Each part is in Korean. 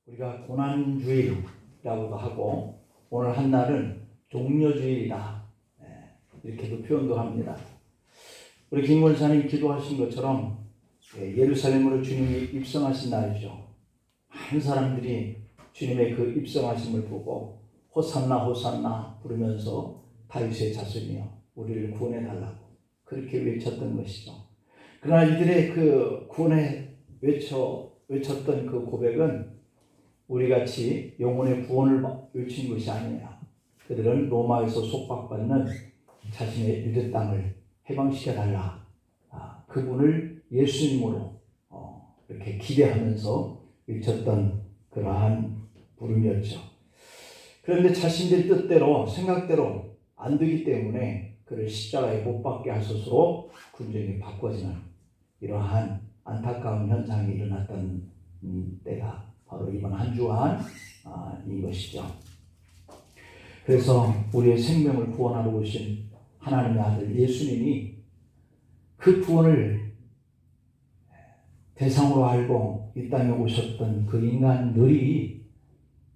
우리가 고난주일이라고도 하고 오늘 한 날은 종려주일이다 이렇게도 표현도 합니다. 우리 김 권사님 기도하신 것처럼 예루살렘으로 주님이 입성하신 날이죠. 많은 사람들이 주님의 그 입성하심을 보고 호산나 호산나 부르면서 다윗의 자손이여 우리를 구원해 달라고 그렇게 외쳤던 것이죠. 그러나 이들의 그 구원에 외쳤던 그 고백은 우리같이 영혼의 구원을 외친 것이 아니에요. 그들은 로마에서 속박받는 자신의 유대 땅을 해방시켜 달라. 그분을 예수님으로 이렇게 기대하면서 외쳤던 그러한 부름이었죠. 그런데 자신들 뜻대로 생각대로 안 되기 때문에 그를 십자가에 못 박게 하소서로 군정이 바꿔지는 이러한 안타까운 현상이 일어났던 때가 바로 이번 한 주간 이것이죠. 그래서 우리의 생명을 구원하러 오신 하나님의 아들 예수님이 그 구원을 대상으로 알고 이 땅에 오셨던 그 인간들이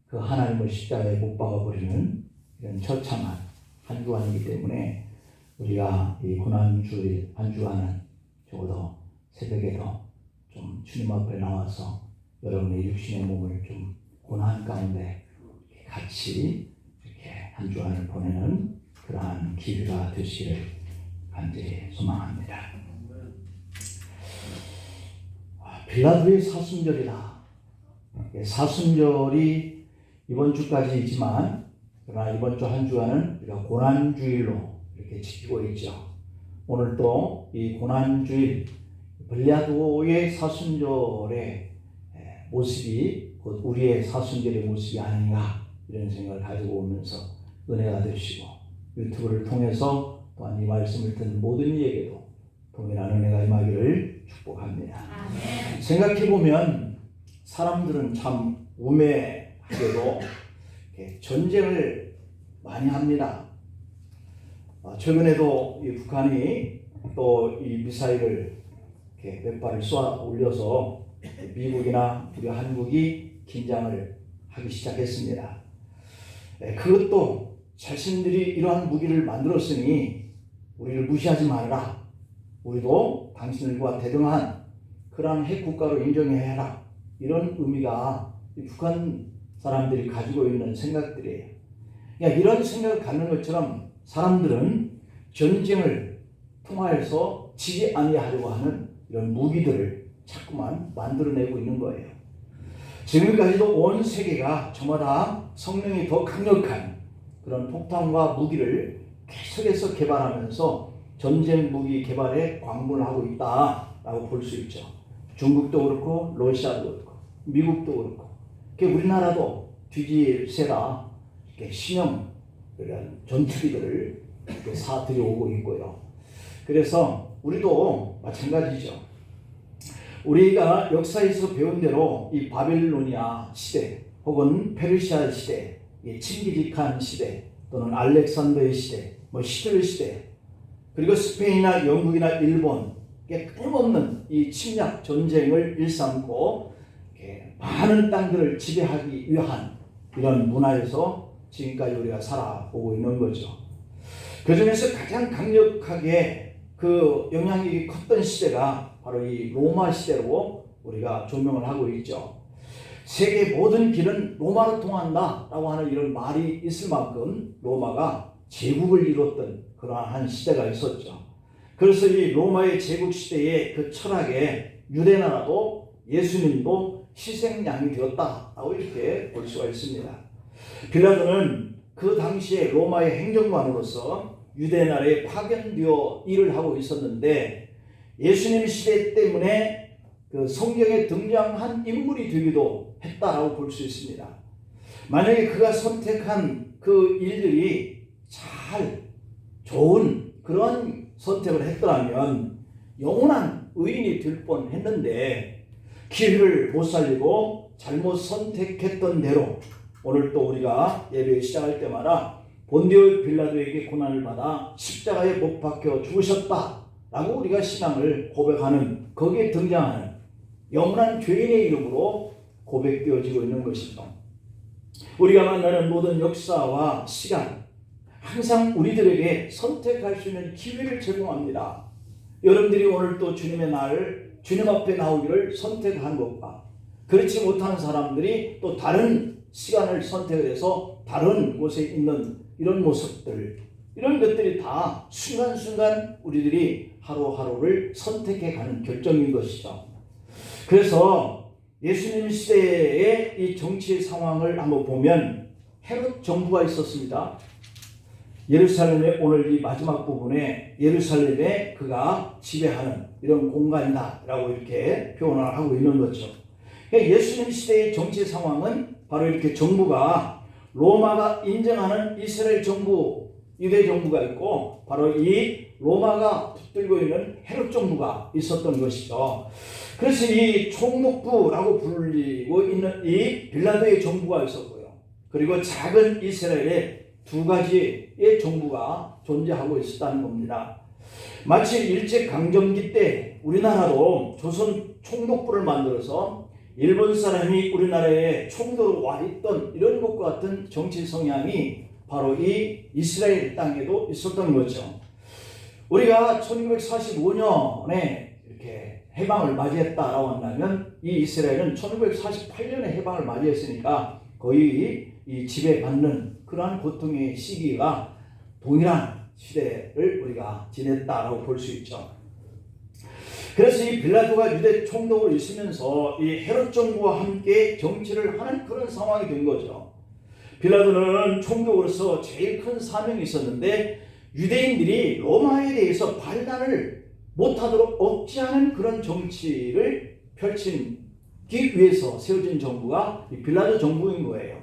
그 하나님을 십자가에 못 박아버리는 이런 처참한 한 주간이기 때문에 우리가 이 고난주일 한 주간은 적어도 새벽에도 좀 주님 앞에 나와서 여러분의 육신의 몸을 좀 고난 가운데 같이 이렇게 한 주간을 보내는 그러한 기회가 되시기를 간절히 소망합니다. 빌라도의 사순절이다. 사순절이 이번 주까지이지만 그러나 이번 주 한 주간은 우리가 고난주일로 이렇게 지키고 있죠. 오늘 또 이 고난주일 빌라도의 사순절의 모습이 곧 우리의 사순절의 모습이 아닌가 이런 생각을 가지고 오면서 은혜가 되시고 유튜브를 통해서 또한 이 말씀을 듣는 모든 이에게도 동일한 은혜가 임하기를 축복합니다. 아멘. 생각해보면 사람들은 참 우매하게도 전쟁을 많이 합니다. 최근에도 이 북한이 또 이 미사일을 이렇게 몇 발을 쏘아 올려서 미국이나 우리 한국이 긴장을 하기 시작했습니다. 그것도 자신들이 이러한 무기를 만들었으니 우리를 무시하지 말아라. 우리도 당신들과 대등한 그러한 핵 국가로 인정해야 해라. 이런 의미가 이 북한 사람들이 가지고 있는 생각들이에요. 이런 생각을 갖는 것처럼 사람들은 전쟁을 통하여서 지지 아니하려고 하는 이런 무기들을 자꾸만 만들어내고 있는 거예요. 지금까지도 온 세계가 저마다 성능이 더 강력한 그런 폭탄과 무기를 계속해서 개발하면서 전쟁 무기 개발에 광분을 하고 있다라고 볼 수 있죠. 중국도 그렇고 러시아도 그렇고 미국도 그렇고 우리나라도 뒤질세라 신형 이런 전투기들을 사들여오고 있고요. 그래서 우리도 마찬가지죠. 우리가 역사에서 배운 대로 이 바빌로니아 시대 혹은 페르시아 시대, 칭기즈칸 시대 또는 알렉산더의 시대, 시들 시대 그리고 스페인이나 영국이나 일본 끊임없는 이 침략 전쟁을 일삼고 많은 땅들을 지배하기 위한 이런 문화에서 지금까지 우리가 살아오고 있는 거죠. 그 중에서 가장 강력하게 그 영향력이 컸던 시대가 바로 이 로마 시대로 우리가 조명을 하고 있죠. 세계 모든 길은 로마로 통한다라고 하는 이런 말이 있을 만큼 로마가 제국을 이뤘던 그러한 시대가 있었죠. 그래서 이 로마의 제국 시대의 그 철학에 유대나라도 예수님도 희생양이 되었다라고 이렇게 볼 수가 있습니다. 빌라도는 그 당시에 로마의 행정관으로서 유대나라에 파견되어 일을 하고 있었는데 예수님 시대 때문에 그 성경에 등장한 인물이 되기도 했다라고 볼 수 있습니다. 만약에 그가 선택한 그 일들이 잘 좋은 그런 선택을 했더라면 영원한 의인이 될 뻔했는데 기회를 못 살리고 잘못 선택했던 대로 오늘 또 우리가 예배 시작할 때마다 본디오 빌라도에게 고난을 받아 십자가에 못 박혀 죽으셨다라고 우리가 신앙을 고백하는 거기에 등장하는 영원한 죄인의 이름으로 고백되어지고 있는 것이죠. 우리가 만나는 모든 역사와 시간, 항상 우리들에게 선택할 수 있는 기회를 제공합니다. 여러분들이 오늘 또 주님의 날, 주님 앞에 나오기를 선택한 것과 그렇지 못한 사람들이 또 다른 시간을 선택을 해서 다른 곳에 있는 이런 모습들, 이런 것들이 다 순간순간 우리들이 하루하루를 선택해 가는 결정인 것이죠. 그래서 예수님 시대의 이 정치 상황을 한번 보면 헤롯 정부가 있었습니다. 예루살렘의 오늘 이 마지막 부분에 예루살렘에 그가 지배하는 이런 공간이다 라고 이렇게 표현을 하고 있는 거죠. 예수님 시대의 정치 상황은 바로 이렇게 정부가 로마가 인정하는 이스라엘 정부, 유대 정부가 있고 바로 이 로마가 붙들고 있는 헤롯 정부가 있었던 것이죠. 그래서 이 총독부라고 불리고 있는 이 빌라도의 정부가 있었고요. 그리고 작은 이스라엘의 두 가지의 정부가 존재하고 있었다는 겁니다. 마치 일제강점기 때 우리나라도 조선 총독부를 만들어서 일본 사람이 우리나라에 총독으로 와 있던 이런 것과 같은 정치 성향이 바로 이 이스라엘 땅에도 있었던 거죠. 우리가 1945년에 이렇게 해방을 맞이했다라고 한다면 이 이스라엘은 1948년에 해방을 맞이했으니까 거의 이 지배받는 그러한 고통의 시기가 동일한 시대를 우리가 지냈다라고 볼 수 있죠. 그래서 이 빌라도가 유대 총독으로 있으면서 이 헤롯 정부와 함께 정치를 하는 그런 상황이 된 거죠. 빌라도는 총독으로서 제일 큰 사명이 있었는데 유대인들이 로마에 대해서 발단을 못하도록 억제하는 그런 정치를 펼치기 위해서 세워진 정부가 이 빌라도 정부인 거예요.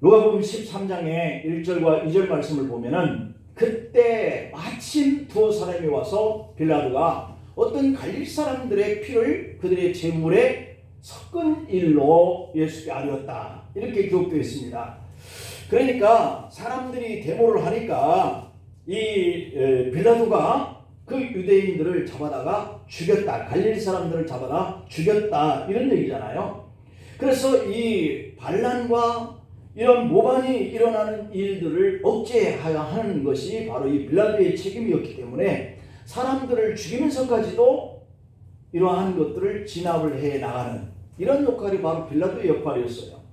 누가복음 13장의 1절과 2절 말씀을 보면은 그때 마침 두 사람이 와서 빌라도가 어떤 갈릴 사람들의 피를 그들의 제물에 섞은 일로 예수께 아뢰었다. 이렇게 기록되어 있습니다. 그러니까 사람들이 데모를 하니까 이 빌라도가 그 유대인들을 잡아다가 죽였다. 갈릴 사람들을 잡아다 죽였다. 이런 얘기잖아요. 그래서 이 반란과 이런 모반이 일어나는 일들을 억제하여 하는 것이 바로 이 빌라도의 책임이었기 때문에 사람들을 죽이면서까지도 이러한 것들을 진압을 해 나가는 이런 역할이 바로 빌라도의 역할이었어요.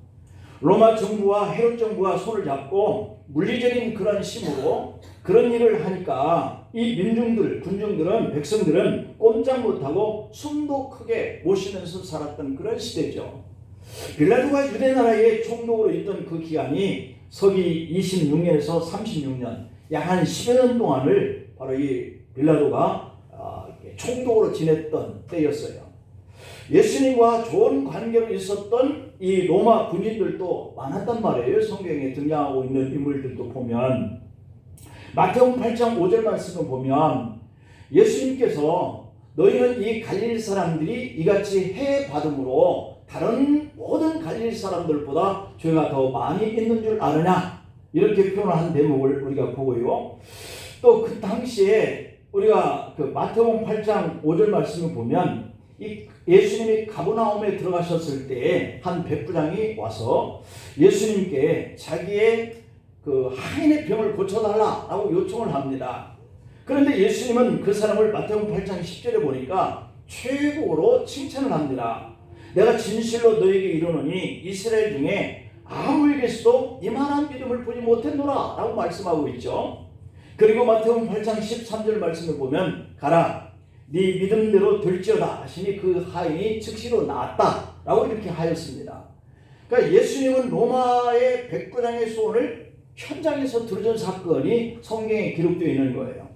로마 정부와 헤롯 정부가 손을 잡고 물리적인 그런 힘으로 그런 일을 하니까 이 민중들, 군중들은, 백성들은 꼼짝 못하고 숨도 크게 못 쉬면서 살았던 그런 시대죠. 빌라도가 유대 나라의 총독으로 있던 그 기간이 서기 26년에서 36년, 약 한 10여 년 동안을 바로 이 빌라도가 총독으로 지냈던 때였어요. 예수님과 좋은 관계로 있었던 이 로마 군인들도 많았단 말이에요. 성경에 등장하고 있는 인물들도 보면 마태복음 8장 5절 말씀을 보면 예수님께서 너희는 이 갈릴 사람들이 이같이 해 받음으로 다른 모든 갈릴 사람들보다 죄가 더 많이 있는 줄 아느냐 이렇게 표현한 대목을 우리가 보고요. 또 그 당시에 우리가 그 마태복음 8장 5절 말씀을 보면 이 예수님이 가버나움에 들어가셨을 때 한 백부장이 와서 예수님께 자기의 그 하인의 병을 고쳐달라라고 요청을 합니다. 그런데 예수님은 그 사람을 마태복음 8장 10절에 보니까 최고로 칭찬을 합니다. 내가 진실로 너에게 이르노니 이스라엘 중에 아무에게서도 이만한 믿음을 보지 못했노라 라고 말씀하고 있죠. 그리고 마태복음 8장 13절 말씀을 보면 가라 네 믿음대로 될지어다 하시니 그 하인이 즉시로 나았다 라고 이렇게 하였습니다. 그러니까 예수님은 로마의 백부장의 소원을 현장에서 들어준 사건이 성경에 기록되어 있는 거예요.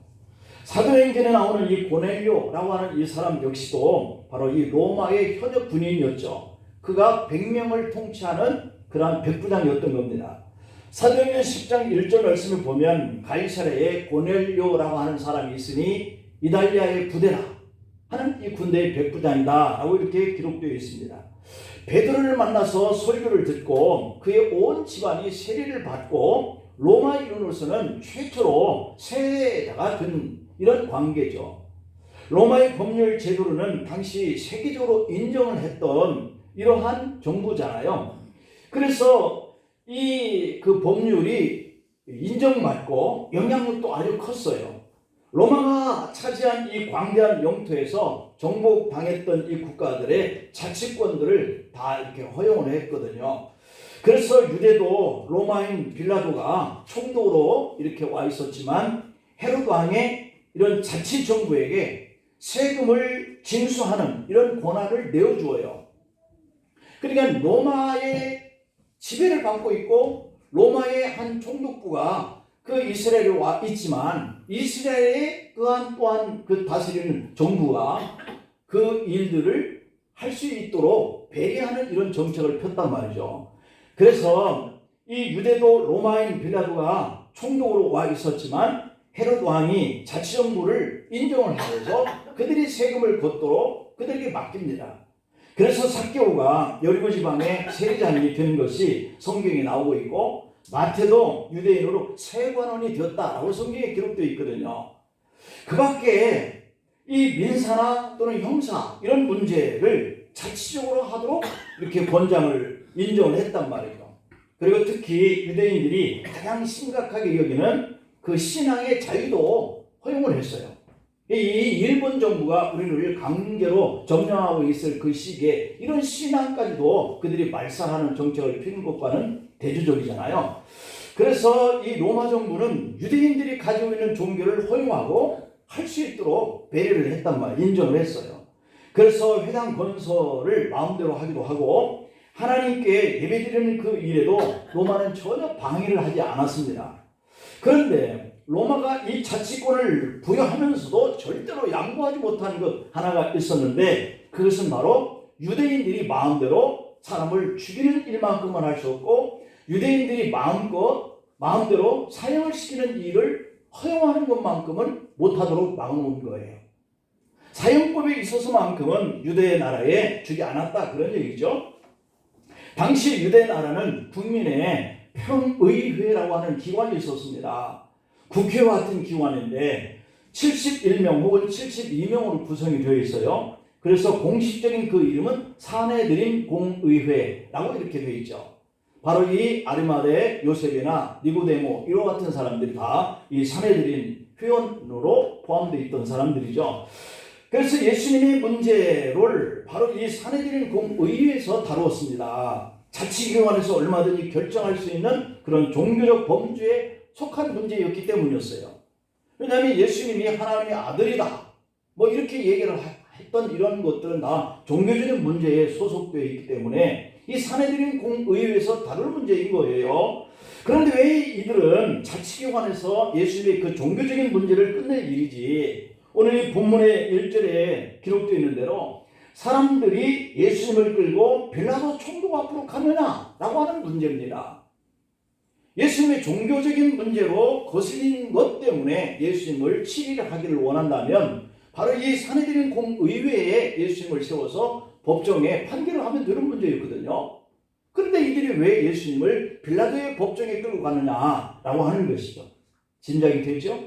사도행전에 나오는 이 고넬료라고 하는 이 사람 역시도 바로 이 로마의 현역 군인이었죠. 그가 100명을 통치하는 그러한 백부장이었던 겁니다. 사도행전 10장 1절 말씀을 보면 가이사랴에 고넬료라고 하는 사람이 있으니 이달리아의 부대라 하는 이 군대의 백부장이다 라고 이렇게 기록되어 있습니다. 베드로를 만나서 설교를 듣고 그의 온 집안이 세례를 받고 로마 이론으로서는 최초로 세자가 된 이런 관계죠. 로마의 법률 제도로는 당시 세계적으로 인정을 했던 이러한 정부잖아요. 그래서 이 그 법률이 인정받고 영향력도 아주 컸어요. 로마가 차지한 이 광대한 영토에서 정복당했던 이 국가들의 자치권들을 다 이렇게 허용을 했거든요. 그래서 유대도 로마인 빌라도가 총독으로 이렇게 와 있었지만 헤롯 왕의 이런 자치 정부에게 세금을 징수하는 이런 권한을 내어주어요. 그러니까 로마의 지배를 받고 있고 로마의 한 총독부가 그 이스라엘에 와 있지만 이스라엘의 또한 그 다스리는 정부가 그 일들을 할 수 있도록 배려하는 이런 정책을 폈단 말이죠. 그래서 이 유대도 로마인 빌라도가 총독으로 와 있었지만 헤롯 왕이 자치정부를 인정을 하면서 그들이 세금을 걷도록 그들에게 맡깁니다. 그래서 삭개오가 여리고 지방의 세리장이 된 것이 성경에 나오고 있고 마태도 유대인으로 세관원이 되었다라고 성경에 기록되어 있거든요. 그 밖에 이 민사나 또는 형사 이런 문제를 자치적으로 하도록 이렇게 권장을 인정을 했단 말이죠. 그리고 특히 유대인들이 가장 심각하게 여기는 그 신앙의 자유도 허용을 했어요. 이 일본 정부가 우리를 강제로 점령하고 있을 그 시기에 이런 신앙까지도 그들이 말살하는 정책을 피는 것과는 대조적이잖아요. 그래서 이 로마 정부는 유대인들이 가지고 있는 종교를 허용하고 할 수 있도록 배려를 했단 말이에요. 인정을 했어요. 그래서 회당 건설을 마음대로 하기도 하고 하나님께 예배드리는 그 일에도 로마는 전혀 방해를 하지 않았습니다. 그런데 로마가 이 자치권을 부여하면서도 절대로 양보하지 못하는 것 하나가 있었는데 그것은 바로 유대인들이 마음대로 사람을 죽이는 일만큼은 할 수 없고 유대인들이 마음대로 사형을 시키는 일을 허용하는 것만큼은 못하도록 막아놓은 거예요. 사형법에 있어서만큼은 유대 나라에 주지 않았다 그런 얘기죠. 당시 유대 나라는 국민의 평의회라고 하는 기관이 있었습니다. 국회와 같은 기관인데 71명 혹은 72명으로 구성이 되어 있어요. 그래서 공식적인 그 이름은 사내드림 공의회라고 이렇게 되어 있죠. 바로 이 아리마대 요셉이나 니고데모 이와 같은 사람들이 다 이 사내드림 회원으로 포함되어 있던 사람들이죠. 그래서 예수님의 문제를 바로 이 사내드림 공의회에서 다루었습니다. 자치기관에서 얼마든지 결정할 수 있는 그런 종교적 범주에 속한 문제였기 때문이었어요. 왜냐하면 예수님이 하나님의 아들이다 뭐 이렇게 얘기를 했던 이런 것들은 다 종교적인 문제에 소속되어 있기 때문에 이 사내들인 공의회에서 다룰 문제인 거예요. 그런데 왜 이들은 자치기관에서 예수님의 그 종교적인 문제를 끝낼 일이지 오늘 이 본문의 1절에 기록되어 있는 대로 사람들이 예수님을 끌고 빌라도 총독 앞으로 가느냐라고 하는 문제입니다. 예수님의 종교적인 문제로 거슬린 것 때문에 예수님을 치리하기를 원한다면 바로 이 사내들인 공의회에 예수님을 세워서 법정에 판결을 하면 되는 문제였거든요. 그런데 이들이 왜 예수님을 빌라도의 법정에 끌고 가느냐라고 하는 것이죠. 짐작이 되죠?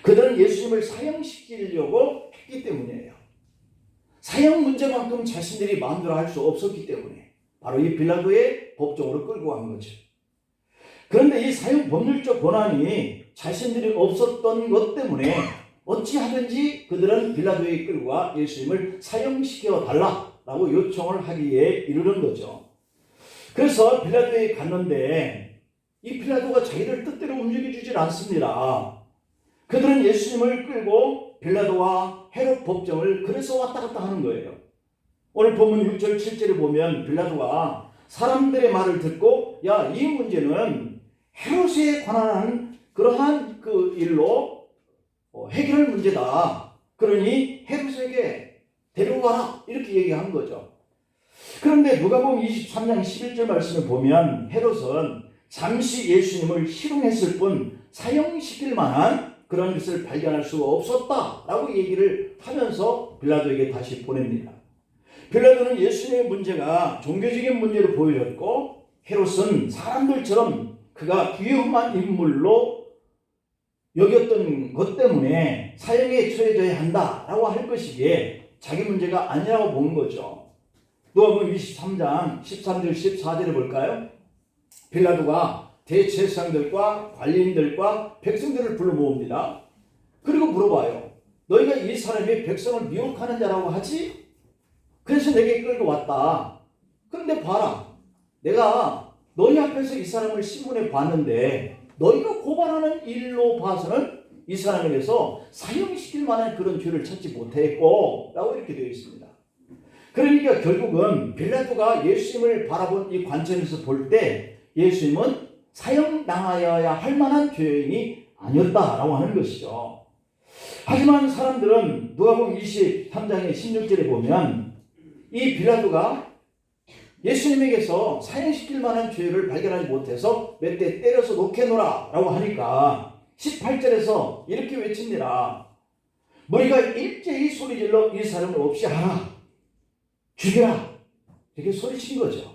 그들은 예수님을 사형시키려고 했기 때문이에요. 사형 문제만큼 자신들이 마음대로 할 수 없었기 때문에 바로 이 빌라도의 법정으로 끌고 간 거죠. 그런데 이 사형 법률적 권한이 자신들이 없었던 것 때문에 어찌하든지 그들은 빌라도에 끌고 가 예수님을 사형시켜 달라라고 요청을 하기에 이르는 거죠. 그래서 빌라도에 갔는데 이 빌라도가 자기들 뜻대로 움직여주질 않습니다. 그들은 예수님을 끌고 빌라도와 헤롯 법정을 그래서 왔다 갔다 하는 거예요. 오늘 본문 6절 7절에 보면 빌라도가 사람들의 말을 듣고 야, 이 문제는 헤롯에 관한 그러한 그 일로 해결할 문제다. 그러니 헤롯에게 데려가라 이렇게 얘기한 거죠. 그런데 누가복음 23장 11절 말씀을 보면 헤롯은 잠시 예수님을 희롱했을 뿐 사형시킬 만한 그런 것을 발견할 수가 없었다라고 얘기를 하면서 빌라도에게 다시 보냅니다. 빌라도는 예수님의 문제가 종교적인 문제로 보여졌고 헤롯은 사람들처럼 그가 위험한 인물로 여겼던 것 때문에 사형에 처해져야 한다라고 할 것이기에 자기 문제가 아니라고 본 거죠. 누가복음 23장 13절 14절을 볼까요? 빌라도가 대제사장들과 관리인들과 백성들을 불러 모읍니다. 그리고 물어봐요. 너희가 이 사람이 백성을 미혹하는 자라고 하지? 그래서 내게 끌고 왔다. 그런데 봐라. 내가 너희 앞에서 이 사람을 신문에 봤는데 너희가 고발하는 일로 봐서는 이 사람에 대해서 사형시킬 만한 그런 죄를 찾지 못했고 라고 이렇게 되어 있습니다. 그러니까 결국은 빌라도가 예수님을 바라본 이 관점에서 볼 때 예수님은 사형당하여야 할 만한 죄인이 아니었다라고 하는 것이죠. 하지만 사람들은 누가복음 23장의 16절에 보면 이 빌라도가 예수님에게서 사형시킬 만한 죄를 발견하지 못해서 몇 대 때려서 놓게노라 라고 하니까 18절에서 이렇게 외칩니다. 너희가 일제히 소리질러 이 사람을 없이 하라. 죽여라. 이렇게 소리친 거죠.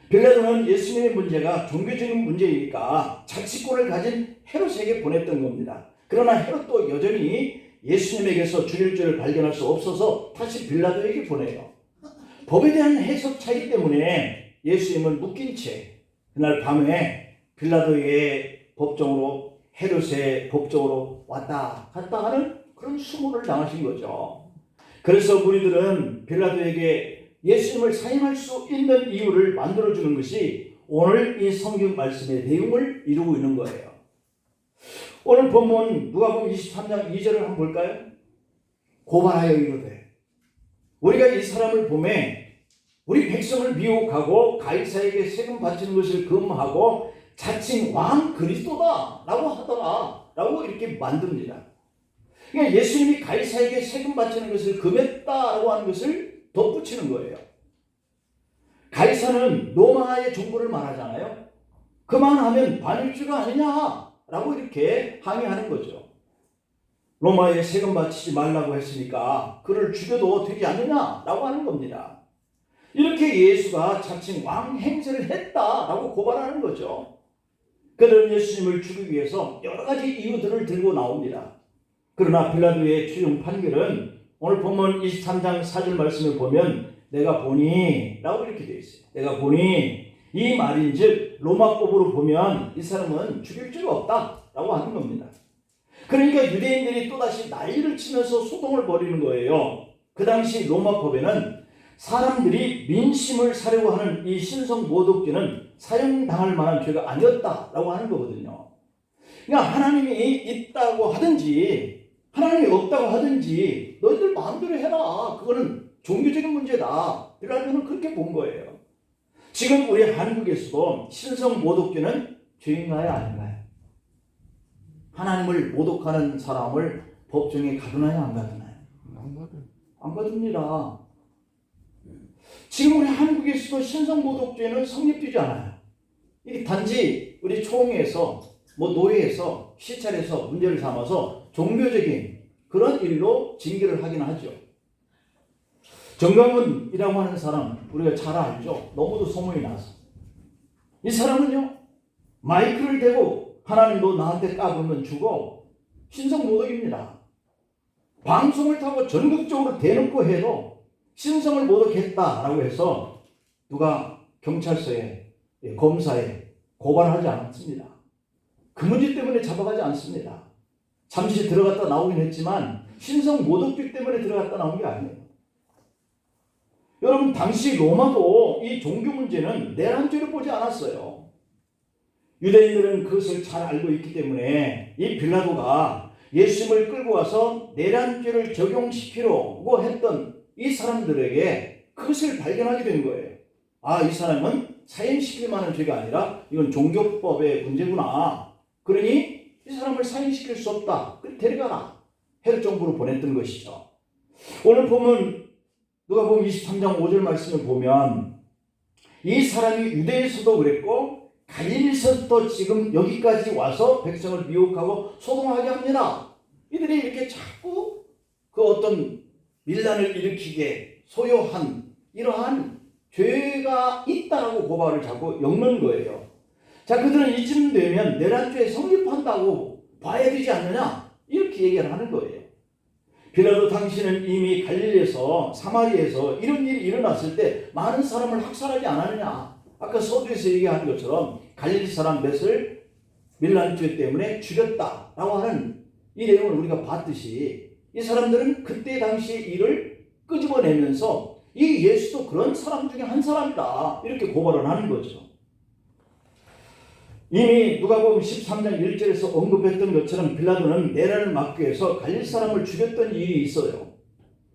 빌라도는 예수님의 문제가 종교적인 문제이니까 자치권을 가진 헤롯에게 보냈던 겁니다. 그러나 헤롯도 여전히 예수님에게서 죽일 죄를 발견할 수 없어서 다시 빌라도에게 보내요. 법에 대한 해석 차이 때문에 예수님은 묶인 채 그날 밤에 빌라도의 법정으로 헤롯의 법정으로 왔다 갔다 하는 그런 수모를 당하신 거죠. 그래서 무리들은 빌라도에게 예수님을 사형할 수 있는 이유를 만들어주는 것이 오늘 이 성경 말씀의 내용을 이루고 있는 거예요. 오늘 본문 누가복음 23장 2절을 한번 볼까요? 고발하여 이르되 우리가 이 사람을 보매 우리 백성을 미혹하고 가이사에게 세금 바치는 것을 금하고 자칭 왕 그리스도다 라고 하더라 라고 이렇게 만듭니다. 그러니까 예수님이 가이사에게 세금 바치는 것을 금했다라고 하는 것을 덧붙이는 거예요. 가이사는 로마의 정부를 말하잖아요. 그만하면 반일주가 아니냐라고 이렇게 항의하는 거죠. 로마에 세금 바치지 말라고 했으니까 그를 죽여도 되지 않느냐라고 하는 겁니다. 이렇게 예수가 자칭 왕 행세를 했다라고 고발하는 거죠. 그들은 예수님을 죽이기 위해서 여러 가지 이유들을 들고 나옵니다. 그러나 빌라도의 최종 판결은 오늘 본문 23장 4절 말씀을 보면 내가 보니 라고 이렇게 되어 있어요. 내가 보니 이 말인즉 로마법으로 보면 이 사람은 죽일 죄가 없다 라고 하는 겁니다. 그러니까 유대인들이 또다시 난리를 치면서 소동을 벌이는 거예요. 그 당시 로마법에는 사람들이 민심을 사려고 하는 이 신성모독죄는 사형당할 만한 죄가 아니었다라고 하는 거거든요. 그러니까 하나님이 있다고 하든지 하나님이 없다고 하든지 너희들 마음대로 해라. 그거는 종교적인 문제다. 빌라도는 그렇게 본 거예요. 지금 우리 한국에서도 신성모독죄는 죄인가요 아닌가요? 하나님을 모독하는 사람을 법정에 가두나요 안 가두나요? 안 가둡니다. 지금 우리 한국에서도 신성모독죄는 성립되지 않아요. 이게 단지 우리 총회에서 노예에서 시찰에서 문제를 삼아서 종교적인 그런 일로 징계를 하긴 하죠. 정강훈이라고 하는 사람 우리가 잘 알죠. 너무도 소문이 나서 이 사람은요 마이크를 대고 하나님도 나한테 까불면 죽어 신성모독입니다. 방송을 타고 전국적으로 대놓고 해도 신성을 모독했다라고 해서 누가 경찰서에 검사에 고발하지 않습니다. 그 문제 때문에 잡아가지 않습니다. 잠시 들어갔다 나오긴 했지만 신성 모독죄 때문에 들어갔다 나온 게 아니에요. 여러분 당시 로마도 이 종교 문제는 내란죄로 보지 않았어요. 유대인들은 그것을 잘 알고 있기 때문에 이 빌라도가 예수님을 끌고 와서 내란죄를 적용시키려고 했던 이 사람들에게 그것을 발견하게 된 거예요. 아, 이 사람은 사형시킬 만한 죄가 아니라 이건 종교법의 문제구나. 그러니 이 사람을 사형시킬 수 없다. 그래 데려가라. 헤롯 정부로 보냈던 것이죠. 오늘 보면 누가복음 23장 5절 말씀을 보면 이 사람이 유대에서도 그랬고 갈릴리에서도 지금 여기까지 와서 백성을 미혹하고 소동하게 합니다. 이들이 이렇게 자꾸 그 어떤 밀란을 일으키게 소요한 이러한 죄가 있다라고 고발을 자꾸 엮는 거예요. 자, 그들은 이쯤 되면 내란죄에 성립한다고 봐야 되지 않느냐 이렇게 얘기를 하는 거예요. 빌라도 당신은 이미 갈릴리에서 사마리에서 이런 일이 일어났을 때 많은 사람을 학살하지 않았느냐. 아까 서두에서 얘기한 것처럼 갈릴리 사람 몇을 밀란죄 때문에 죽였다라고 하는 이 내용을 우리가 봤듯이 이 사람들은 그때 당시의 일을 끄집어내면서 이 예수도 그런 사람 중에 한 사람이다 이렇게 고발을 하는 거죠. 이미 누가복음 13장 1절에서 언급했던 것처럼 빌라도는 내란을 막기 위해서 갈릴 사람을 죽였던 일이 있어요.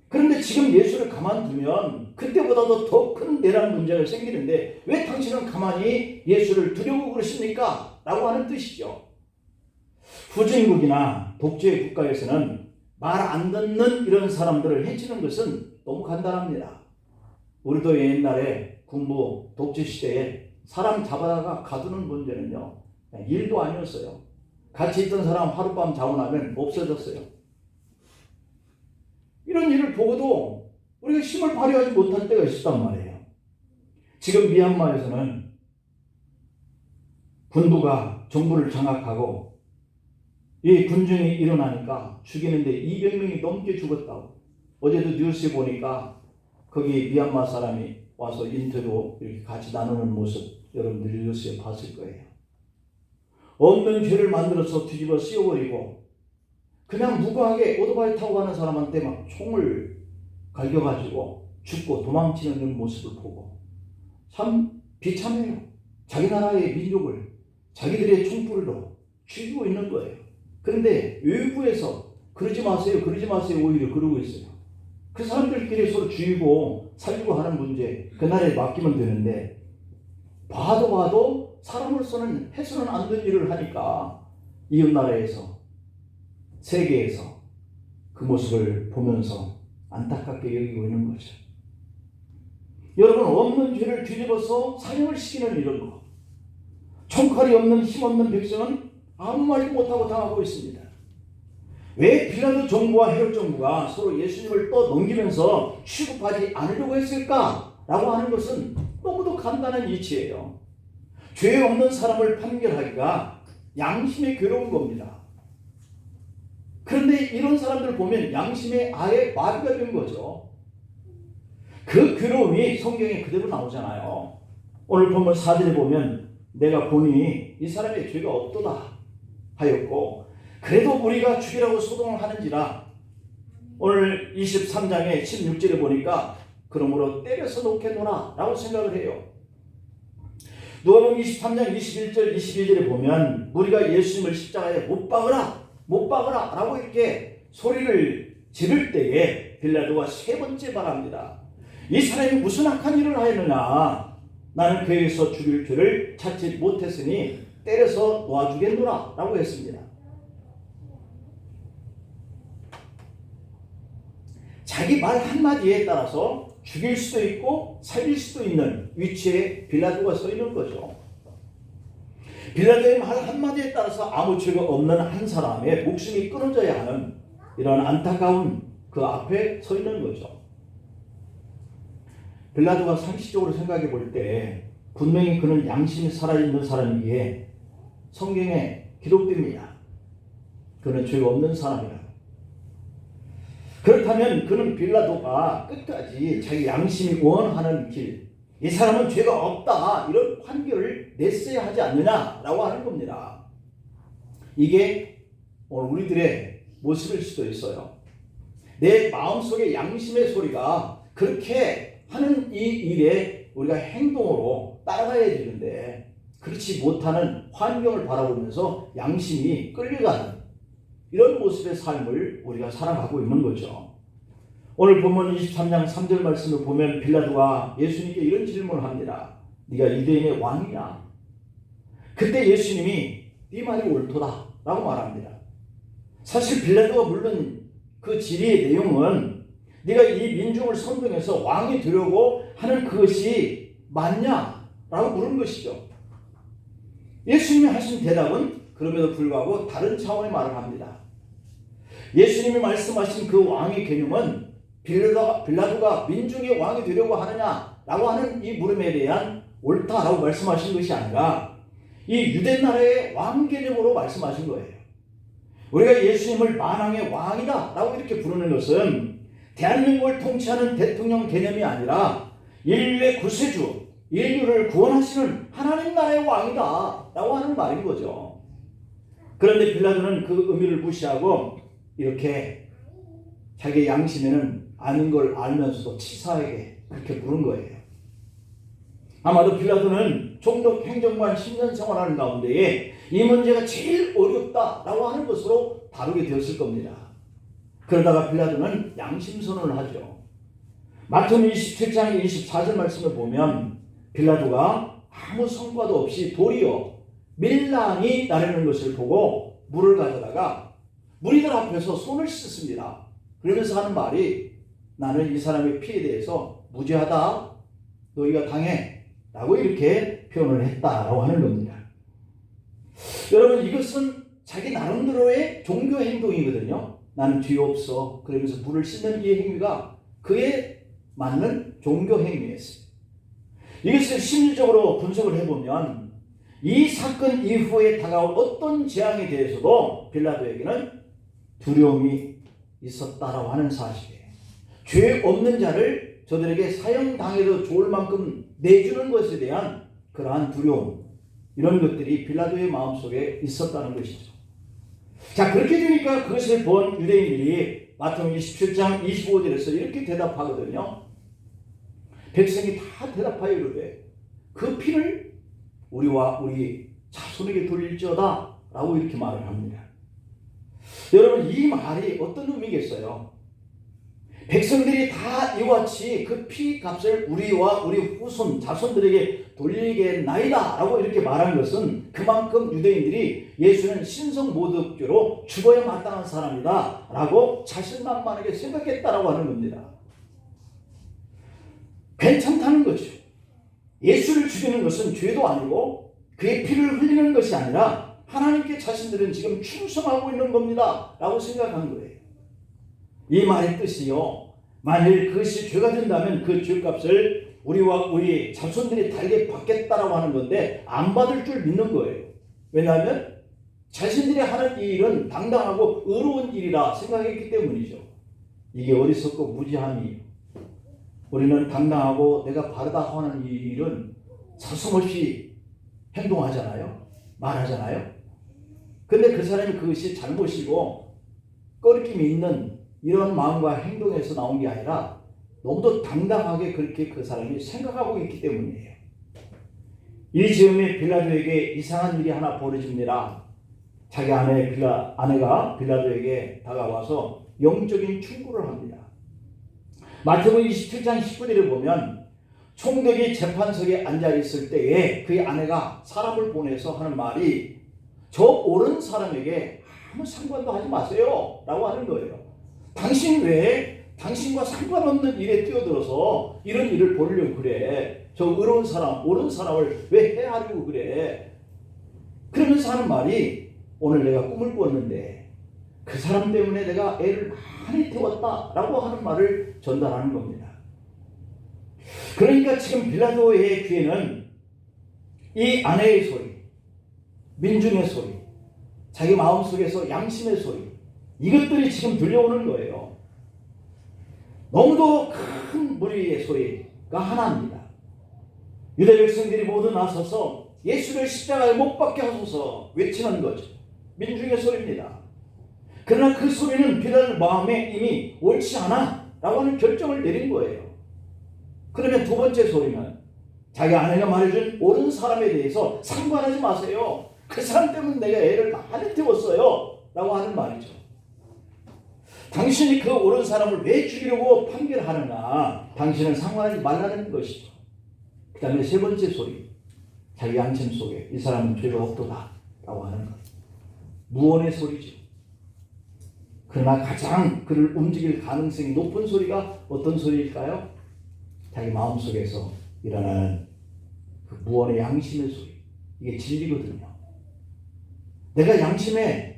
그런데 지금 예수를 가만두면 그때보다도 더 큰 내란 문제가 생기는데 왜 당신은 가만히 예수를 두려워 그러십니까? 라고 하는 뜻이죠. 후진국이나 독재 국가에서는 말 안 듣는 이런 사람들을 해치는 것은 너무 간단합니다. 우리도 옛날에 군부 독재 시대에 사람 잡아다가 가두는 문제는요, 일도 아니었어요. 같이 있던 사람 하룻밤 자고 나면 없어졌어요. 이런 일을 보고도 우리가 힘을 발휘하지 못할 때가 있었단 말이에요. 지금 미얀마에서는 군부가 정부를 장악하고 이 군중이 일어나니까 죽이는데 200명이 넘게 죽었다고. 어제도 뉴스에 보니까 거기 미얀마 사람이 와서 인터뷰 이렇게 같이 나누는 모습 여러분들이 뉴스에 봤을 거예요. 없는 죄를 만들어서 뒤집어 씌워버리고 그냥 무고하게 오토바이 타고 가는 사람한테 막 총을 갈겨가지고 죽고 도망치는 그런 모습을 보고 참 비참해요. 자기 나라의 민족을 자기들의 총불로 죽이고 있는 거예요. 그런데 외부에서 그러지 마세요, 그러지 마세요 오히려 그러고 있어요. 그 사람들끼리 서로 죽이고 살리고 하는 문제 그 나라에 맡기면 되는데 봐도 사람으로서는 해서는 안 되는 일을 하니까 이웃나라에서 세계에서 그 모습을 보면서 안타깝게 여기고 있는 거죠. 여러분 없는 죄를 뒤집어서 사형을 시키는 이런 거 총칼이 없는 힘없는 백성은 아무 말도 못하고 당하고 있습니다. 왜 빌라도 정부와 헤롯 정부가 서로 예수님을 또 넘기면서 취급하지 않으려고 했을까라고 하는 것은 너무도 간단한 이치예요. 죄 없는 사람을 판결하기가 양심에 괴로운 겁니다. 그런데 이런 사람들 보면 양심에 아예 마비가 된 거죠. 그 괴로움이 성경에 그대로 나오잖아요. 오늘 본문 4절에 보면 내가 보니 이 사람의 죄가 없도다 하였고 그래도 우리가 죽이라고 소동을 하는지라 오늘 23장의 16절에 보니까 그러므로 때려서 놓겠노라 라고 생각을 해요. 누가복음 23장 21절 22절에 보면 우리가 예수님을 십자가에 못 박으라 라고 이렇게 소리를 지를 때에 빌라도가 세 번째 말합니다. 이 사람이 무슨 악한 일을 하였느냐 나는 그에게서 죽일 죄를 찾지 못했으니 때려서 놓아주겠노라 라고 했습니다. 자기 말 한마디에 따라서 죽일 수도 있고 살릴 수도 있는 위치에 빌라도가 서 있는 거죠. 빌라도의 말 한마디에 따라서 아무 죄가 없는 한 사람의 목숨이 끊어져야 하는 이런 안타까운 그 앞에 서 있는 거죠. 빌라도가 상식적으로 생각해 볼 때 분명히 그는 양심이 살아있는 사람이기에 성경에 기록됩니다. 그는 죄가 없는 사람이라. 그렇다면 그는 빌라도가 끝까지 자기 양심이 원하는 길, 이 사람은 죄가 없다 이런 판결을 냈어야 하지 않느냐라고 하는 겁니다. 이게 오늘 우리들의 모습일 수도 있어요. 내 마음속에 양심의 소리가 그렇게 하는 이 일에 우리가 행동으로 따라가야 되는데 그렇지 못하는 환경을 바라보면서 양심이 끌려가는 이런 모습의 삶을 우리가 살아가고 있는 거죠. 오늘 본문 23장 3절 말씀을 보면 빌라도가 예수님께 이런 질문을 합니다. 네가 유대인의 왕이냐? 그때 예수님이 네 말이 옳도다 라고 말합니다. 사실 빌라도가 물론 그 질의의 내용은 네가 이 민족을 선동해서 왕이 되려고 하는 그것이 맞냐? 라고 물은 것이죠. 예수님이 하신 대답은 그럼에도 불구하고 다른 차원의 말을 합니다. 예수님이 말씀하신 그 왕의 개념은 빌라도가 민중의 왕이 되려고 하느냐라고 하는 이 물음에 대한 옳다라고 말씀하신 것이 아니라 이 유대 나라의 왕 개념으로 말씀하신 거예요. 우리가 예수님을 만왕의 왕이다 라고 이렇게 부르는 것은 대한민국을 통치하는 대통령 개념이 아니라 인류의 구세주, 인류를 구원하시는 하나님 나라의 왕이다 라고 하는 말인 거죠. 그런데 빌라도는 그 의미를 무시하고 이렇게 자기의 양심에는 아닌 걸 알면서도 치사하게 그렇게 부른 거예요. 아마도 빌라도는 총독 행정관 10년 생활하는 가운데에 이 문제가 제일 어렵다라고 하는 것으로 다루게 되었을 겁니다. 그러다가 빌라도는 양심선언을 하죠. 마태복음 27장 24절 말씀을 보면 빌라도가 아무 성과도 없이 도리어 밀란이 나르는 것을 보고 물을 가져다가 무리들 앞에서 손을 씻습니다. 그러면서 하는 말이 나는 이 사람의 피에 대해서 무죄하다. 너희가 당해. 라고 이렇게 표현을 했다라고 하는 겁니다. 여러분 이것은 자기 나름대로의 종교 행동이거든요. 나는 죄 없어. 그러면서 물을 씻는 이 행위가 그에 맞는 종교 행위였어요. 이것을 심리적으로 분석을 해보면 이 사건 이후에 다가올 어떤 재앙에 대해서도 빌라도에게는 두려움이 있었다라고 하는 사실이에요. 죄 없는 자를 저들에게 사형당해도 좋을 만큼 내주는 것에 대한 그러한 두려움, 이런 것들이 빌라도의 마음속에 있었다는 것이죠. 자, 그렇게 되니까 그것을 본 유대인들이 마태복음 27장 25절에서 이렇게 대답하거든요. 백성이 다 대답하여 이르되 그 피를 우리와 우리 자손에게 돌릴지어다 라고 이렇게 말을 합니다. 여러분 이 말이 어떤 의미겠어요? 백성들이 다 이와 같이 그 피 값을 우리와 우리 후손 자손들에게 돌리겠나이다 라고 이렇게 말한 것은 그만큼 유대인들이 예수는 신성모독죄로 죽어야 마땅한 사람이다 라고 자신만만하게 생각했다라고 하는 겁니다. 괜찮다는 거죠. 예수를 죽이는 것은 죄도 아니고 그의 피를 흘리는 것이 아니라 하나님께 자신들은 지금 충성하고 있는 겁니다 라고 생각한 거예요. 이 말의 뜻이요, 만일 그것이 죄가 된다면 그 죄값을 우리와 우리 자손들이 달게 받겠다라고 하는 건데 안 받을 줄 믿는 거예요. 왜냐하면 자신들이 하는 이 일은 당당하고 의로운 일이라 생각했기 때문이죠. 이게 어리석고 무지함이에요. 우리는 당당하고 내가 바르다 하는 이 일은 서슴없이 행동하잖아요. 말하잖아요. 근데 그 사람이 그것이 잘못이고 꺼리낌이 있는 이런 마음과 행동에서 나온 게 아니라 너무도 당당하게 그렇게 그 사람이 생각하고 있기 때문이에요. 이 즈음에 빌라도에게 이상한 일이 하나 벌어집니다. 자기 아내가 빌라도에게 다가와서 영적인 충고를 합니다. 마태복음 27장 19절을 보면 총독이 재판석에 앉아있을 때에 그의 아내가 사람을 보내서 하는 말이 저 옳은 사람에게 아무 상관도 하지 마세요 라고 하는 거예요. 당신 왜 당신과 상관없는 일에 뛰어들어서 이런 일을 벌이려고 그래? 저 의로운 사람, 옳은 사람을 왜 해하려고 그래? 그러면서 하는 말이 오늘 내가 꿈을 꿨는데 그 사람 때문에 내가 애를 많이 태웠다 라고 하는 말을 전달하는 겁니다. 그러니까 지금 빌라도의 귀에는 이 아내의 소리, 민중의 소리, 자기 마음속에서 양심의 소리, 이것들이 지금 들려오는 거예요. 너무도 큰 무리의 소리가 하나입니다. 유대 백성들이 모두 나서서 예수를 십자가에 못 박게 하소서 외치는 거죠. 민중의 소리입니다. 그러나 그 소리는 빌라도 마음에 이미 옳지 않아 라고 하는 결정을 내린 거예요. 그러면 두 번째 소리는 자기 아내가 말해준 옳은 사람에 대해서 상관하지 마세요. 그 사람 때문에 내가 애를 많이 태웠어요 라고 하는 말이죠. 당신이 그 옳은 사람을 왜 죽이려고 판결하느냐, 당신은 상관하지 말라는 것이죠. 그 다음에 세 번째 소리, 자기 양심 속에 이 사람은 죄가 없도다 라고 하는 것, 무언의 소리죠. 그러나 가장 그를 움직일 가능성이 높은 소리가 어떤 소리일까요? 자기 마음속에서 일어나는 그 무언의 양심의 소리, 이게 진리거든요. 내가 양심에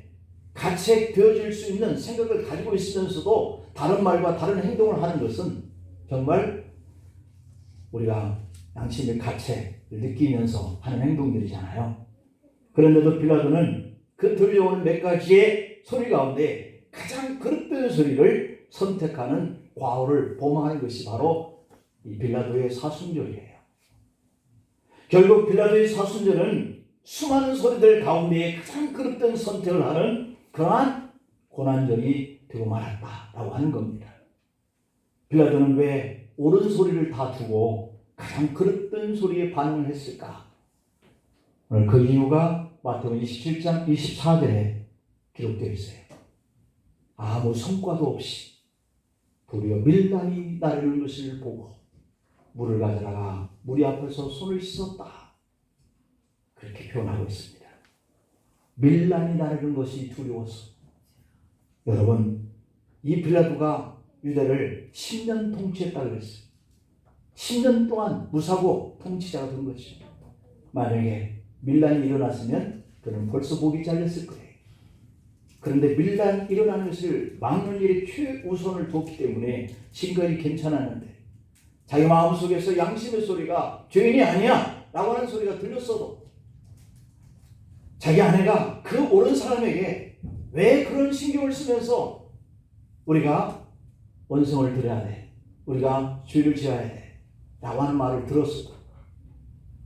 가책되어질 수 있는 생각을 가지고 있으면서도 다른 말과 다른 행동을 하는 것은 정말 우리가 양심의 가책을 느끼면서 하는 행동들이잖아요. 그런데도 빌라도는 그 들려오는 몇 가지의 소리 가운데 가장 그릇된 소리를 선택하는 과오를 범하는 것이 바로 이 빌라도의 사순절이에요. 결국 빌라도의 사순절은 수많은 소리들 가운데 가장 그릇된 선택을 하는 그러한 고난절이 되고 말았다라고 하는 겁니다. 빌라도는 왜 옳은 소리를 다 두고 가장 그릇된 소리에 반응을 했을까? 오늘 그 이유가 마태복음 27장 24절에 기록되어 있어요. 아무 성과도 없이 도리어 밀란이 나르는 것을 보고 물을 가져다가 무리 앞에서 손을 씻었다. 그렇게 표현하고 있습니다. 밀란이 나르는 것이 두려워서. 여러분, 이 빌라도가 유대를 10년 통치했다 그랬어요. 10년 동안 무사고 통치자가 된 거죠. 만약에 밀란이 일어났으면 그는 벌써 목이 잘렸을 거예요. 그런데 밀란이 일어나는 것을 막는 일에 최우선을 뒀기 때문에 지금까지 괜찮았는데 자기 마음속에서 양심의 소리가 죄인이 아니야 라고 하는 소리가 들렸어도 자기 아내가 그 옳은 사람에게 왜 그런 신경을 쓰면서 우리가 원성을 드려야 돼, 우리가 죄를 지어야 돼 라고 하는 말을 들었어도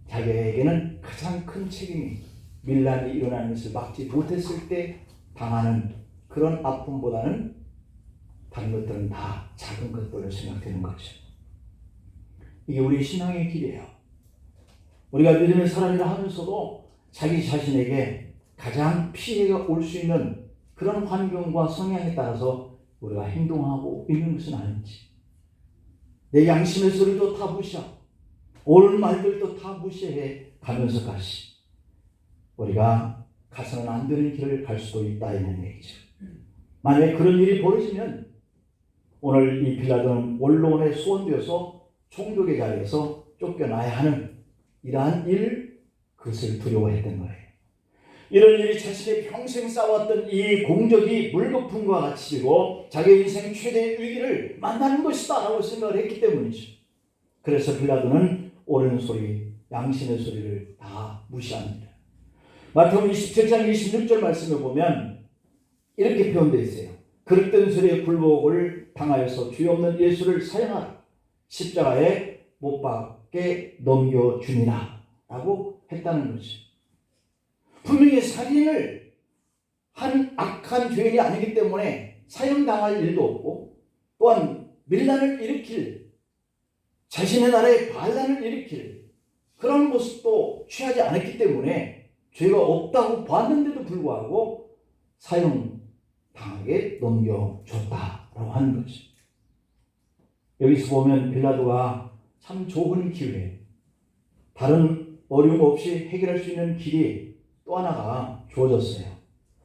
자기에게는 가장 큰 책임이 밀란이 일어나는 것을 막지 못했을 때 당하는 그런 아픔보다는 다른 것들은 다 작은 것들로 생각되는 거죠. 이게 우리 신앙의 길이에요. 우리가 믿음의 사람이라 하면서도 자기 자신에게 가장 피해가 올 수 있는 그런 환경과 성향에 따라서 우리가 행동하고 있는 것은 아닌지, 내 양심의 소리도 다 무시하고 옳은 말들도 다 무시해 가면서까지 우리가 가서는 안 되는 길을 갈 수도 있다 이런 얘기죠. 만약에 그런 일이 벌어지면 오늘 이 빌라도는 원로원에 소원되어서 총독의 자리에서 쫓겨나야 하는 이러한 그것을 두려워했던 거예요. 이런 일이 자신의 평생 쌓아왔던 이 공적이 물거품과 같이 되고 자기 인생 최대의 위기를 만나는 것이다 라고 생각을 했기 때문이죠. 그래서 빌라도는 옳은 소리, 양심의 소리를 다 무시합니다. 마태복음 27장 26절 말씀을 보면 이렇게 표현되어 있어요. 그릇된 소리의 굴복을 당하여서 죄 없는 예수를 사형하라. 십자가에 못 박게 넘겨주니라 라고 했다는 거죠. 분명히 살인을 한 악한 죄인이 아니기 때문에 사형당할 일도 없고 또한 밀란을 일으킬 자신의 나라에 반란을 일으킬 그런 모습도 취하지 않았기 때문에 죄가 없다고 봤는데도 불구하고 사형당하게 넘겨줬다라고 하는 거죠. 여기서 보면 빌라도가 참 좋은 기회, 다른 어려움 없이 해결할 수 있는 길이 또 하나가 주어졌어요.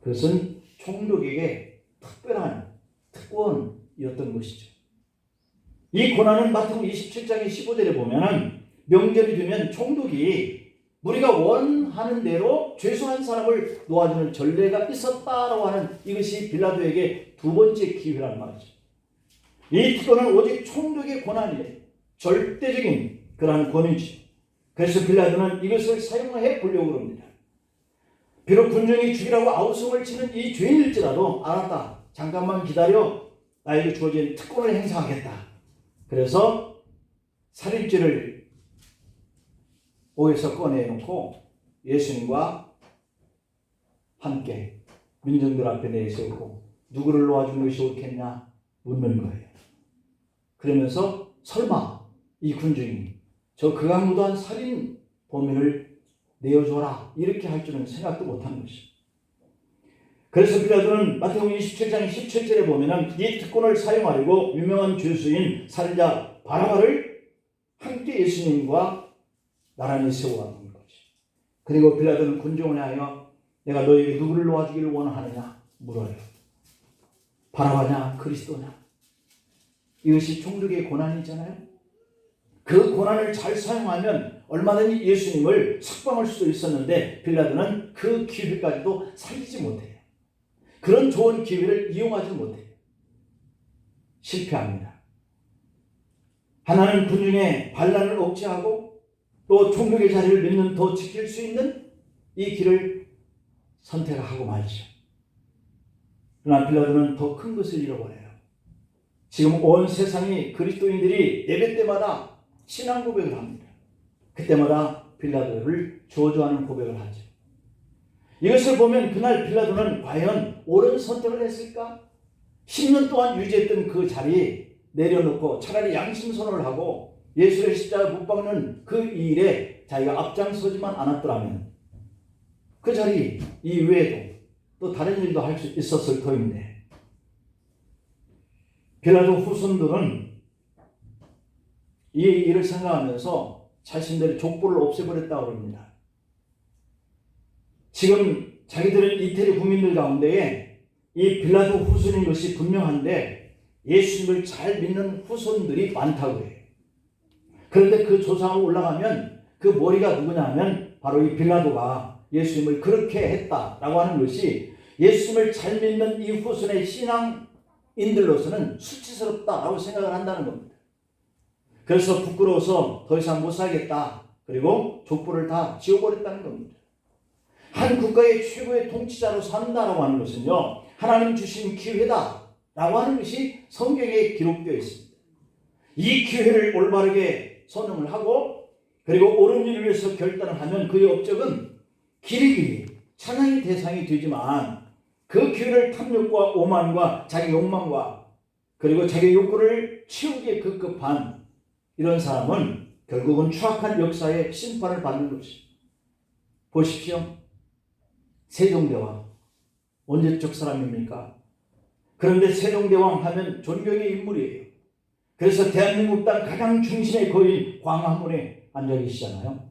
그것은 총독에게 특별한 특권이었던 것이죠. 이 고난은 마태복음 27장의 15절에 보면 명절이 되면 총독이 우리가 원하는 대로 죄송한 사람을 놓아주는 전례가 있었다라고 하는 이것이 빌라도에게 두 번째 기회란 말이죠. 이 특권은 오직 총독의 권한이래. 절대적인 그러한 권위죠. 그래서 빌라도는 이것을 사용해 보려고 합니다. 비록 군중이 죽이라고 아우성을 치는 이 죄인일지라도 알았다. 잠깐만 기다려. 나에게 주어진 특권을 행사하겠다. 그래서 살인죄를 옥에서 꺼내놓고 예수님과 함께 민중들 앞에 내세우고 누구를 놓아주는 것이 옳겠냐 묻는 거예요. 그러면서 설마 이 군중이 저 극악무도한 살인 범인을 내어줘라 이렇게 할 줄은 생각도 못한 것이죠. 그래서 빌라도는 마태복음 27장 17절에 보면은 이 특권을 사용하려고 유명한 죄수인 살인자 바라바를 함께 예수님과 나란히 세워가는 거지. 그리고 빌라도는 군중을 향하여 내가 너에게 누구를 놓아주기를 원하느냐 물어요. 바라바냐 그리스도냐. 이것이 총독의 고난이잖아요. 그 고난을 잘 사용하면 얼마든지 예수님을 석방할 수도 있었는데 빌라도는 그 기회까지도 살리지 못해요. 그런 좋은 기회를 이용하지 못해요. 실패합니다. 하나는 군중의 반란을 억제하고 또 총독의 자리를 몇 년 더 지킬 수 있는 이 길을 선택하고 말죠. 그러나 빌라도는 더 큰 것을 잃어버려요. 지금 온 세상이 그리스도인들이 예배 때마다 신앙 고백을 합니다. 그때마다 빌라도를 저주하는 고백을 하죠. 이것을 보면 그날 빌라도는 과연 옳은 선택을 했을까? 10년 동안 유지했던 그 자리 내려놓고 차라리 양심선언을 하고 예수를 십자가에 못 박는 그 일에 자기가 앞장서지만 않았더라면 그 자리 이외에도 또 다른 일도 할 수 있었을 터인데, 빌라도 후손들은 이 일을 생각하면서 자신들의 족보를 없애버렸다고 합니다. 지금 자기들은 이태리 국민들 가운데에 이 빌라도 후손인 것이 분명한데 예수님을 잘 믿는 후손들이 많다고 해요. 그런데 그 조상으로 올라가면 그 머리가 누구냐 하면 바로 이 빌라도가 예수님을 그렇게 했다라고 하는 것이 예수님을 잘 믿는 이 후손의 신앙인들로서는 수치스럽다라고 생각을 한다는 겁니다. 그래서 부끄러워서 더 이상 못 살겠다. 그리고 족보를 다 지워버렸다는 겁니다. 한 국가의 최고의 통치자로 산다라고 하는 것은요, 하나님 주신 기회다라고 하는 것이 성경에 기록되어 있습니다. 이 기회를 올바르게 선언을 하고 그리고 옳은 일을 위해서 결단을 하면 그의 업적은 길이길이 찬양의 대상이 되지만 그 기회를 탐욕과 오만과 자기 욕망과 그리고 자기 욕구를 채우기에 급급한 이런 사람은 결국은 추악한 역사의 심판을 받는 것입니다. 보십시오. 세종대왕 언제적 사람입니까? 그런데 세종대왕 하면 존경의 인물이에요. 그래서 대한민국 땅 가장 중심에 거인 광화문에 앉아 계시잖아요.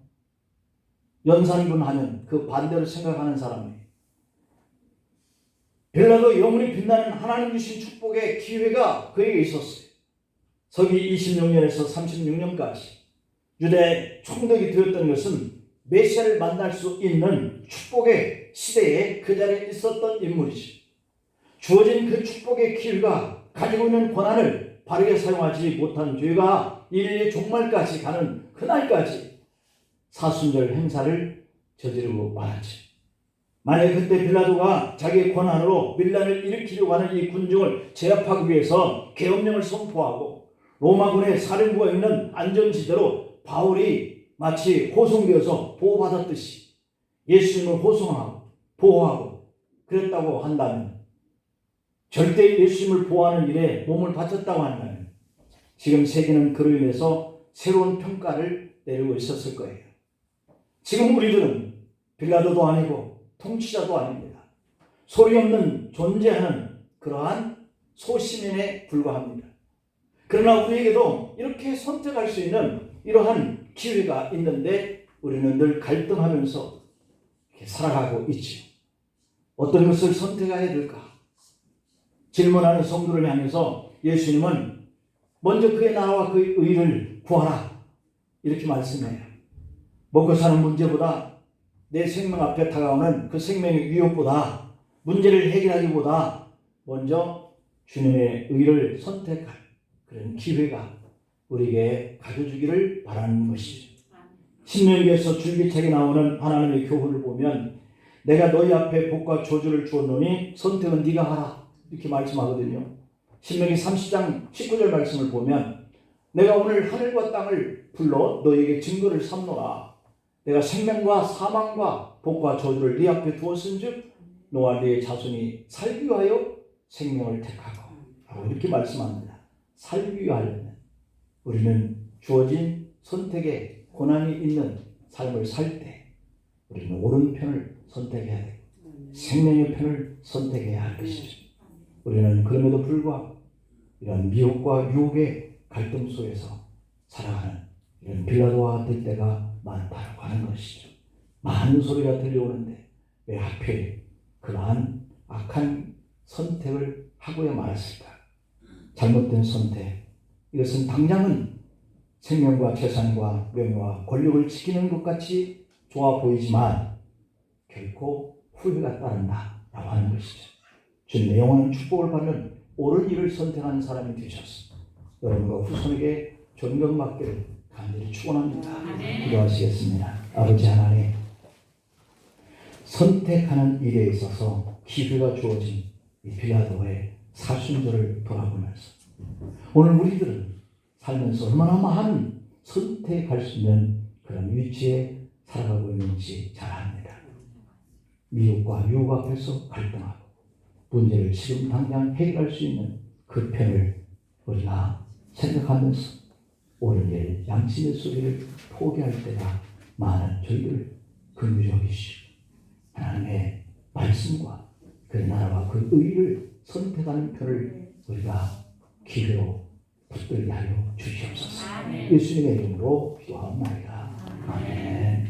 연산군 하면 그 반대로 생각하는 사람이에요. 빌라도 영원히 빛나는 하나님 주신 축복의 기회가 그에게 있었어요. 서기 26년에서 36년까지 유대 총독이 되었던 것은 메시아를 만날 수 있는 축복의 시대에 그 자리에 있었던 인물이죠. 주어진 그 축복의 기회가 가지고 있는 권한을 바르게 사용하지 못한 죄가 인류의 종말까지 가는 그날까지 사순절 행사를 저지르고 말았죠. 만약 그때 빌라도가 자기의 권한으로 밀란을 일으키려고 하는 이 군중을 제압하기 위해서 계엄령을 선포하고 로마군의 사령부가 있는 안전지대로 바울이 마치 호송되어서 보호받았듯이 예수님을 호송하고 보호하고 그랬다고 한다면, 절대 예수님을 보호하는 일에 몸을 바쳤다고 한다면 지금 세계는 그로 인해서 새로운 평가를 내리고 있었을 거예요. 지금 우리들은 빌라도도 아니고 통치자도 아닙니다. 소리 없는 존재하는 그러한 소시민에 불과합니다. 그러나 우리에게도 이렇게 선택할 수 있는 이러한 기회가 있는데 우리는 늘 갈등하면서 이렇게 살아가고 있죠. 어떤 것을 선택해야 될까? 질문하는 성도를 향해서 예수님은 먼저 그의 나라와 그의 의를 구하라 이렇게 말씀해요. 먹고 사는 문제보다 내 생명 앞에 다가오는 그 생명의 위협보다 문제를 해결하기보다 먼저 주님의 의를 선택할 그런 기회가 우리에게 가져주기를 바라는 것이죠. 신명기에서 줄기차게 나오는 하나님의 교훈을 보면 내가 너희 앞에 복과 저주를 주었노니 선택은 네가 하라 이렇게 말씀하거든요. 신명기 30장 19절 말씀을 보면 내가 오늘 하늘과 땅을 불러 너희에게 증거를 삼노라. 내가 생명과 사망과 복과 저주를 네 앞에 두었은즉 너와 네 자손이 살기 위하여 생명을 택하고 이렇게 말씀합니다. 살기 위하려면 우리는 주어진 선택에 권한이 있는 삶을 살 때 우리는 옳은 편을 선택해야 되고 생명의 편을 선택해야 할 것이죠. 우리는 그럼에도 불구하고 이런 미혹과 유혹의 갈등 속에서 살아가는 이런 빌라도와 될 때가 많다고 하는 것이죠. 많은 소리가 들려오는데 왜 하필 그러한 악한 선택을 하고야 말았을까? 잘못된 선택, 이것은 당장은 생명과 재산과 명예와 권력을 지키는 것 같이 좋아 보이지만 결코 후회가 따른다라고 하는 것이죠. 주님의 영원한 축복을 받는 옳은 일을 선택한 사람이 되셨습니다. 여러분과 후손에게 존경받기를 간절히 축원합니다. 기도하시겠습니다. 아버지 하나님, 선택하는 일에 있어서 기회가 주어진 이 빌라도의 사순절을 돌아보면서 오늘 우리들은 살면서 얼마나 많은 선택할 수 있는 그런 위치에 살아가고 있는지 잘 압니다. 미국과 미국 앞에서 갈등하고 문제를 지금 당장 해결할 수 있는 그 편을 우리가 생각하면서 옳은 일, 양심의 소리를 포기할 때가 많은 저희들을 긍휼히 여기시고 하나님의 말씀과 그 나라와 그 의를 선택하는 편을 우리가 기회로 붙들게 하여 주시옵소서. 예수님의 이름으로 기도하옵나이다. 아멘.